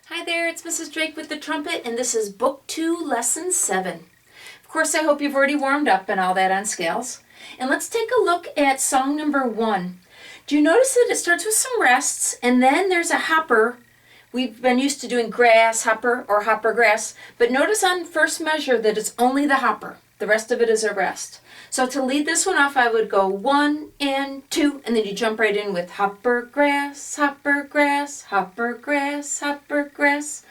Hi there, it's Mrs. Drake with the trumpet, and this is Book 2, Lesson 7. Of course, I hope you've already warmed up and all that on scales. And let's take a look at song number 1. Do you notice that it starts with some rests, and then there's a hopper? We've been used to doing grasshopper or hopper grass, but notice on first measure that it's only the hopper. The rest of it is a rest. So to lead this one off, I would go 1 and 2, and then you jump right in with hopper grass, hopper grass, hopper grass, hopper grass.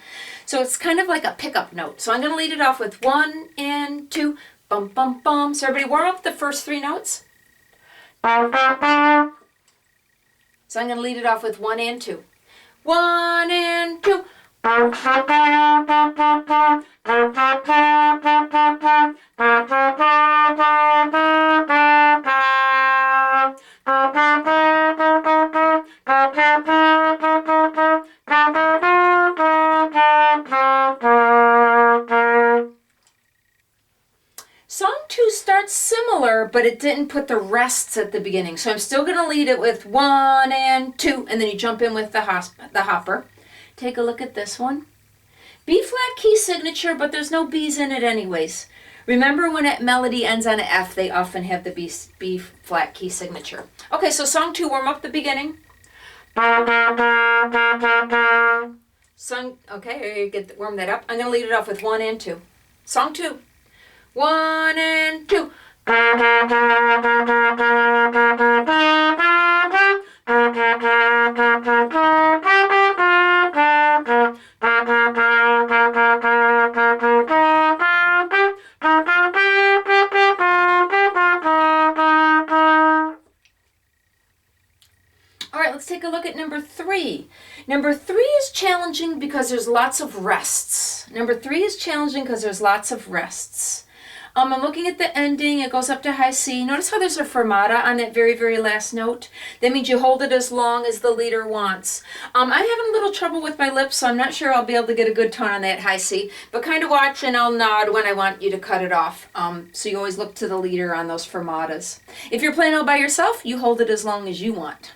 So it's kind of like a pickup note. So I'm going to lead it off with 1 and 2, bum, bum, bum. So everybody warm up the first 3 notes. So I'm going to lead it off with 1 and 2. 1 and 2. Song 2 starts similar, but it didn't put the rests at the beginning. So I'm still going to lead it with 1 and 2, and then you jump in with the hopper. Take a look at this one. B flat key signature, but there's no B's in it anyways. Remember when a melody ends on an F, they often have the B flat key signature. Okay, so song 2, warm up the beginning. Warm that up. I'm going to lead it off with 1 and 2. Song 2. 1 and 2. All right, let's take a look at number 3. Number 3 is challenging because there's lots of rests. Number 3 is challenging because there's lots of rests. I'm looking at the ending. It goes up to high C. Notice how there's a fermata on that very, very last note. That means you hold it as long as the leader wants. I'm having a little trouble with my lips, so I'm not sure I'll be able to get a good tone on that high C. But kind of watch and I'll nod when I want you to cut it off. So you always look to the leader on those fermatas. If you're playing all by yourself, you hold it as long as you want.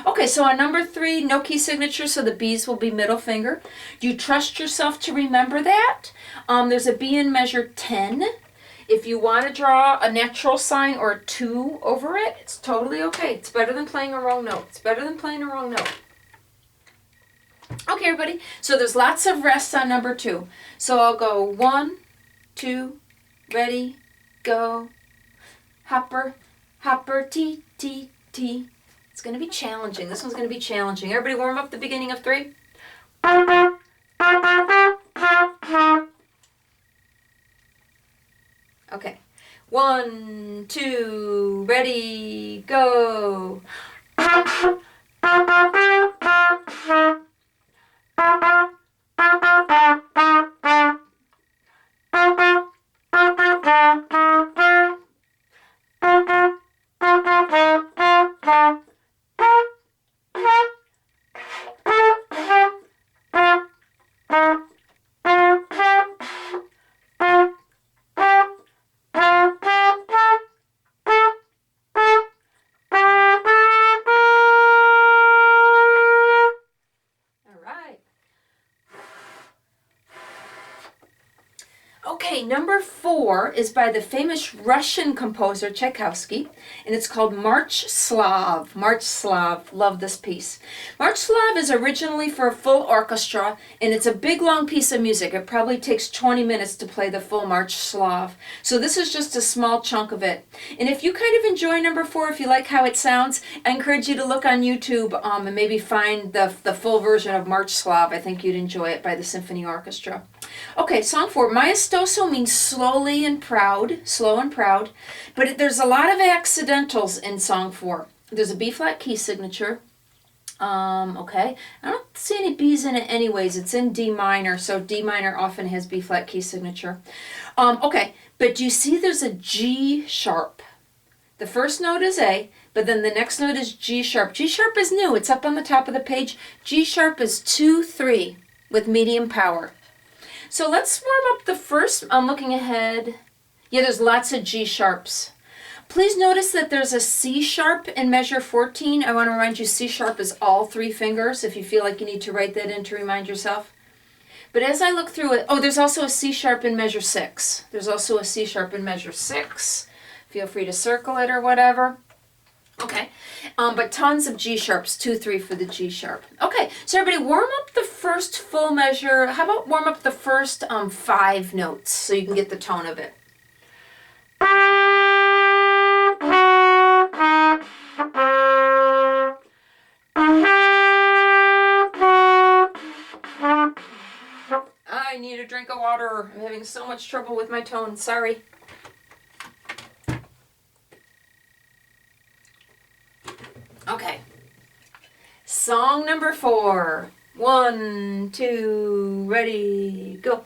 Okay, so on number 3, no key signature, so the B's will be middle finger. You trust yourself to remember that. There's a B in measure 10. If you want to draw a natural sign or a 2 over it, it's totally okay. It's better than playing a wrong note. It's better than playing a wrong note. Okay, everybody. So there's lots of rests on number 2. So I'll go 1, 2, ready, go. Hopper, hopper, T, T, T. It's going to be challenging. This one's going to be challenging. Everybody warm up the beginning of 3. Okay. 1, 2, ready, go. Okay, number 4 is by the famous Russian composer Tchaikovsky, and it's called March Slav. March Slav. Love this piece. March Slav is originally for a full orchestra, and it's a big, long piece of music. It probably takes 20 minutes to play the full March Slav. So this is just a small chunk of it. And if you kind of enjoy number 4, if you like how it sounds, I encourage you to look on YouTube and maybe find the full version of March Slav. I think you'd enjoy it by the symphony orchestra. Okay, song 4. Maestoso means slowly and proud, slow and proud, but there's a lot of accidentals in song 4. There's a B flat key signature. Okay, I don't see any B's in it anyways. It's in D minor, so D minor often has B flat key signature. Okay, but do you see there's a G sharp? The first note is A, but then the next note is G sharp. G sharp is new. It's up on the top of the page. G sharp is 2-3 with medium power. So let's warm up the first. I'm looking ahead. Yeah, there's lots of G sharps. Please notice that there's a C sharp in measure 14. I want to remind you C sharp is all 3 fingers if you feel like you need to write that in to remind yourself. But as I look through it, oh, there's also a C sharp in measure 6. There's also a C sharp in measure 6. Feel free to circle it or whatever. Okay, but tons of G sharps, 2, 3 for the G sharp. Okay, so everybody warm up the first full measure. How about warm up the first 5 notes so you can get the tone of it. I need a drink of water. I'm having so much trouble with my tone, sorry. Okay, song number 4. 1, 2, ready, go.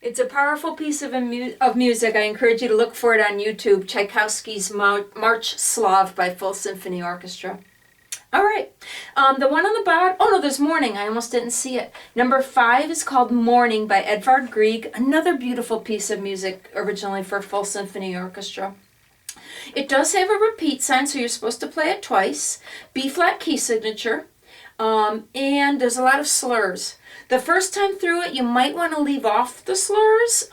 It's a powerful piece of music. I encourage you to look for it on YouTube. Tchaikovsky's March Slav by Full Symphony Orchestra. All right. The one on the bottom, oh no, there's Mourning. I almost didn't see it. Number 5 is called Mourning by Edvard Grieg. Another beautiful piece of music originally for Full Symphony Orchestra. It does have a repeat sign, so you're supposed to play it twice. B-flat key signature. And there's a lot of slurs. The first time through it, you might want to leave off the slurs,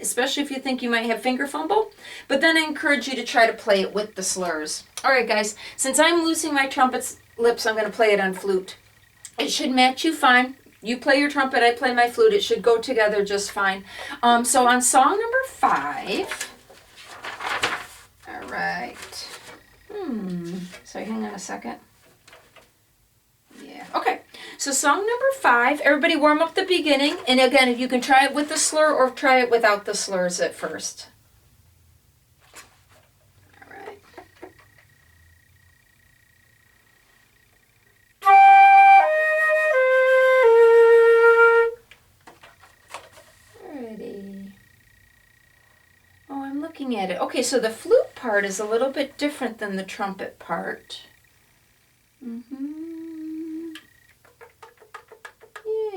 especially if you think you might have finger fumble. But then I encourage you to try to play it with the slurs. All right, guys, since I'm losing my trumpet's lips, I'm going to play it on flute. It should match you fine. You play your trumpet, I play my flute. It should go together just fine. So on song number 5, all right. So hang on a second. Yeah, okay. So song number 5, everybody warm up the beginning. And again, you can try it with the slur or try it without the slurs at first. All right. Ready. Oh, I'm looking at it. Okay, so the flute part is a little bit different than the trumpet part.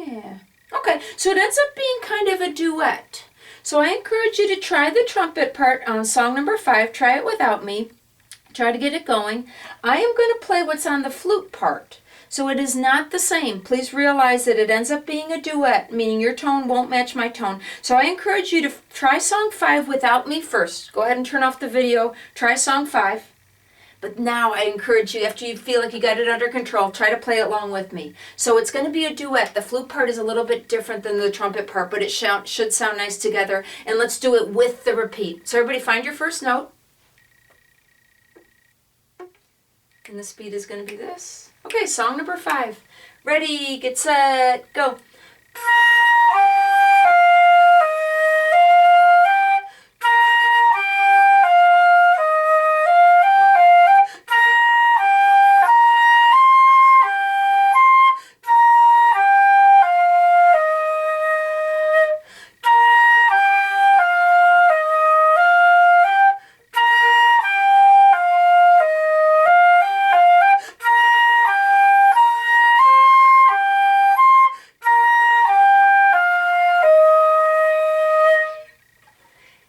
Yeah. Okay, so it ends up being kind of a duet. So I encourage you to try the trumpet part on song number 5. Try it without me. Try to get it going. I am going to play what's on the flute part. So it is not the same. Please realize that it ends up being a duet, meaning your tone won't match my tone. So I encourage you to try song 5 without me first. Go ahead and turn off the video. Try song 5. But now I encourage you, after you feel like you got it under control, try to play it along with me. So it's going to be a duet. The flute part is a little bit different than the trumpet part, but it should sound nice together. And let's do it with the repeat. So everybody find your first note. And the speed is going to be this. Okay, song number 5. Ready, get set, go.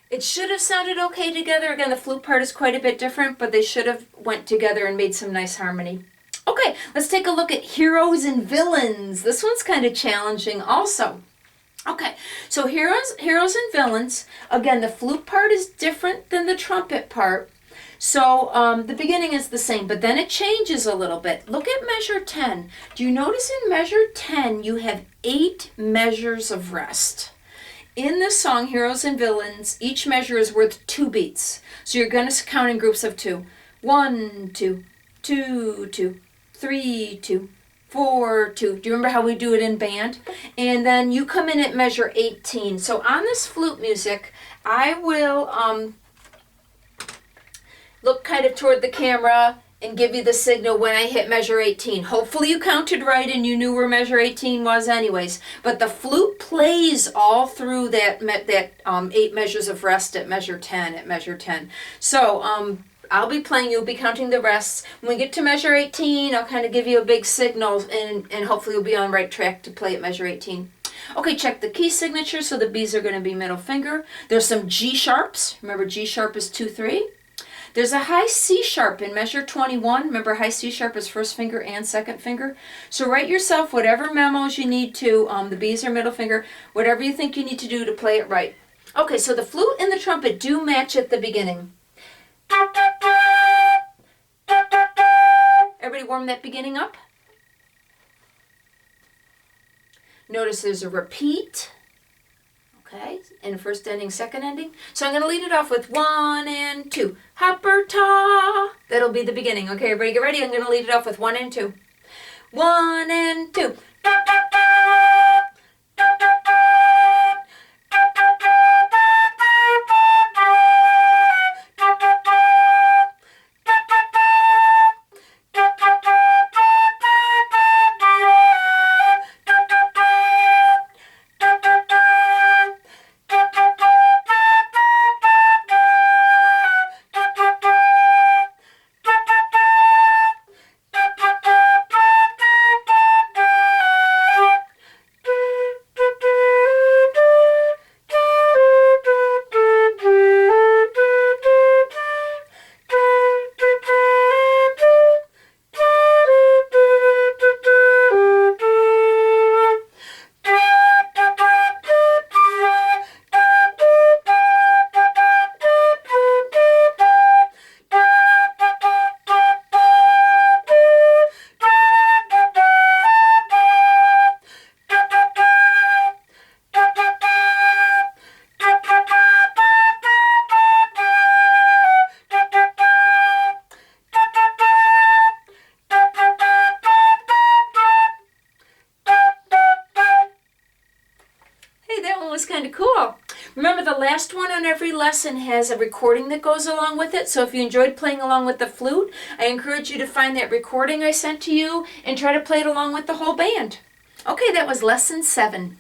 It should have sounded okay together. Again, the flute part is quite a bit different, but they should have went together and made some nice harmony. Okay, let's take a look at heroes and villains. This one's kind of challenging also. Okay, so heroes and villains. Again, the flute part is different than the trumpet part. So the beginning is the same, but then it changes a little bit. Look at measure 10. Do you notice in measure 10 you have 8 measures of rest? In the song, Heroes and Villains, each measure is worth 2 beats. So you're going to count in groups of 2. 1, 2, 2, 2, 3, 2, 4, 2. Do you remember how we do it in band? And then you come in at measure 18. So on this flute music, I will look kind of toward the camera and give you the signal when I hit measure 18. Hopefully you counted right and you knew where measure 18 was anyways. But the flute plays all through that 8 measures of rest at measure 10, So I'll be playing, you'll be counting the rests. When we get to measure 18, I'll kind of give you a big signal and hopefully you'll be on the right track to play at measure 18. Okay, check the key signature. So the B's are going to be middle finger. There's some G sharps. Remember G sharp is 2, 3. There's a high C sharp in measure 21. Remember, high C sharp is first finger and second finger. So write yourself whatever memos you need to, the B's are middle finger, whatever you think you need to do to play it right. Okay, so the flute and the trumpet do match at the beginning. Everybody warm that beginning up. Notice there's a repeat. Okay, and first ending, second ending. So I'm going to lead it off with 1 and 2. Hopper ta. That'll be the beginning. Okay, everybody get ready. I'm going to lead it off with 1 and 2. 1 and 2. Was kind of cool. Remember, the last one on every lesson has a recording that goes along with it. So if you enjoyed playing along with the flute, I encourage you to find that recording I sent to you and try to play it along with the whole band. Okay, that was lesson 7.